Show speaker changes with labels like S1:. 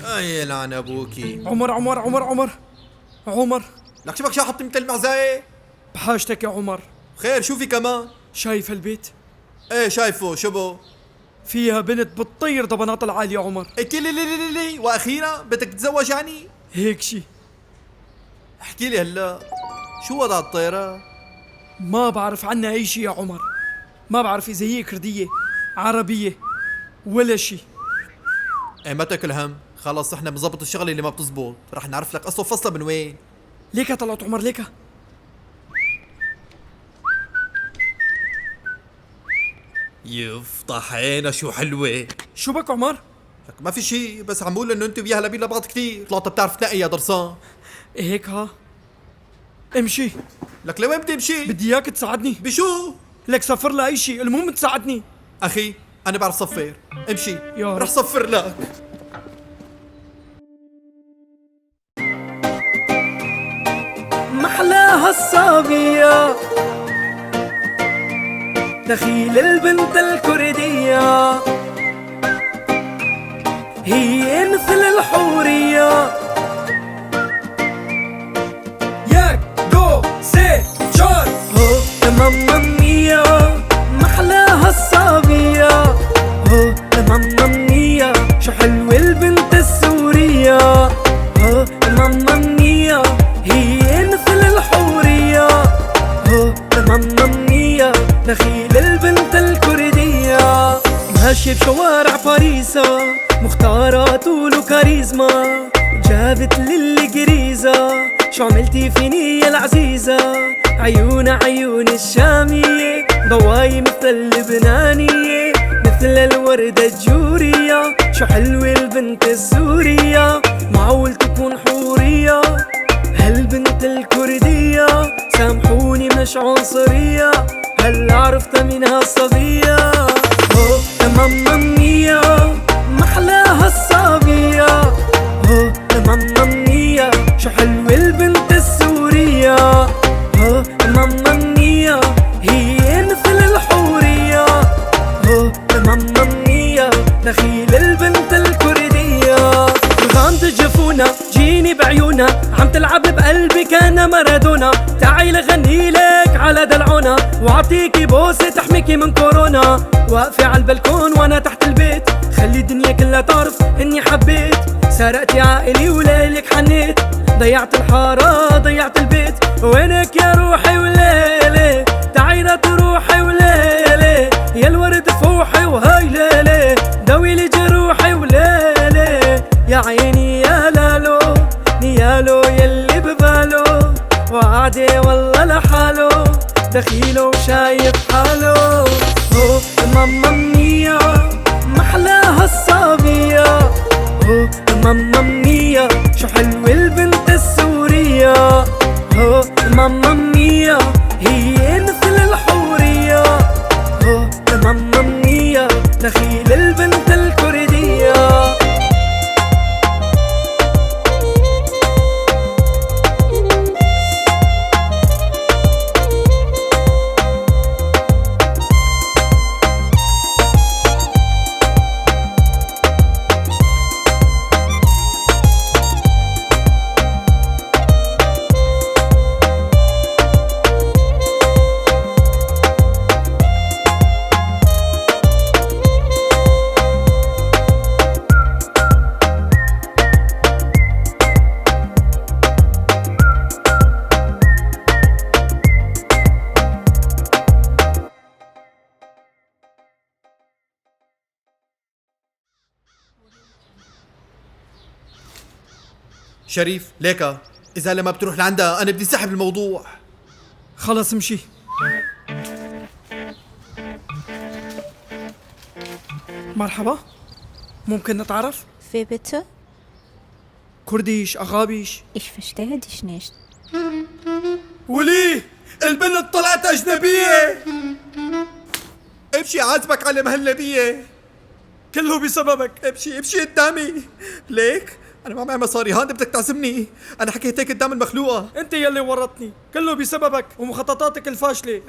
S1: اي لعن ابوكي.
S2: عمر عمر عمر عمر عمر،
S1: لك شبك شو حطي مثل المعزاية؟
S2: بحاجتك يا عمر.
S1: خير شو في كمان؟
S2: شايف البيت؟
S1: ايه شايفه، شو بو؟
S2: فيها بنت بتطير ضبنات العالي يا عمر.
S1: ايه كلي لي لي واخيرا بدك تتزوج يعني؟
S2: هيك شي.
S1: احكي لي هلا، شو وضع الطيرة؟
S2: ما بعرف عنها اي شي يا عمر. ما بعرف اذا هي كردية عربية ولا شي.
S1: ايه ما تاكل هم، خلص احنا بنظبط الشغله اللي ما بتزبط، رح نعرف لك اصله فصله من وين.
S2: ليكا طلعت عمر ليكا.
S1: يفتح عينا شو حلوه.
S2: شو بك عمر؟
S1: لك ما في شيء، بس عم بقول انه انت وياها لابين لبعض كثير، طلعت بتعرف تنقي يا درسان.
S2: هيك ها. امشي.
S1: لك لوين بدي امشي؟
S2: بدي اياك تساعدني.
S1: بشو؟
S2: لك صفر لها اي شي، المهم تساعدني.
S1: اخي انا بعرف صفر، امشي
S2: يا رب.
S1: رح صفر لك.
S2: محلاها الصبية دخيل البنت الكردية، هي مثل الحورية. ياك جو سي شور هو ماما مية. محلاها الصبية هو ماما مية. شو حلوة البنت السورية هو ماما مية. هي مثل الحورية هو ماما مية. دخيل البنت الكردية ماشية بشوارع باريسا، مختارة طول وكاريزما، جابت للي جريزة. شو عملتي فيني يا العزيزة؟ عيون الشامية، ضواي مثل اللبنانية، مثل الوردة الجورية. شو حلوة البنت السورية، معقول تكون حورية هالبنت الكردية. سامحوني مش عنصرية، هل عرفت منها الصبية؟ هو ماما مية. محلاها الصبية هو ماما مية. شو حلوة البنت السورية هو ماما مية. هي مثل الحورية هو ماما مية. دخيل البنت الكردية غامض جفونة، جيني بعيونها عم تلعب بقلبي كأنها مارادونا. تعي لغني لك على دلعونا، واعطيكي بوسة تحميكي من كورونا. واقفة على البلكون وانا تحت البيت، خلي الدنيا كلها تعرف اني حبيت. سرقتي عقلي وليلك حنيت، ضيعت الحارة ضيعت البيت. وينك يا روحي وليلي، تعي لا تروحي وليلي. يا الورد فوحي وهاي ليلي، داوي لي جروحي وليلي. يا عيني يا لالو نيالو يلي ببالو، وعدي والله لحاله دخيله وشايف حاله. هو ماما مية. محلاها الصبية هو ماما مية. شو حلوة البنت السورية هو ماما مية. هي مثل الحورية هو ماما مية. دخيل البنت الكردية.
S1: شريف ليكا، اذا لما بتروح لعندها انا بدي سحب الموضوع.
S2: خلص امشي. مرحبا، ممكن نتعرف؟
S3: Wie bitte?
S2: كرديش أغابيش.
S3: Ich verstehe dich nicht.
S1: وليه البنت طلعت اجنبيه؟ امشي عازبك على مهلبيه،
S2: كله بسببك.
S1: امشي قدامي. ليك انا ما معي مصاري، هان بدك تعزمني؟ انا حكيت هيك قدام المخلوقه.
S2: انت يلي ورطني، كله بسببك ومخططاتك الفاشلة.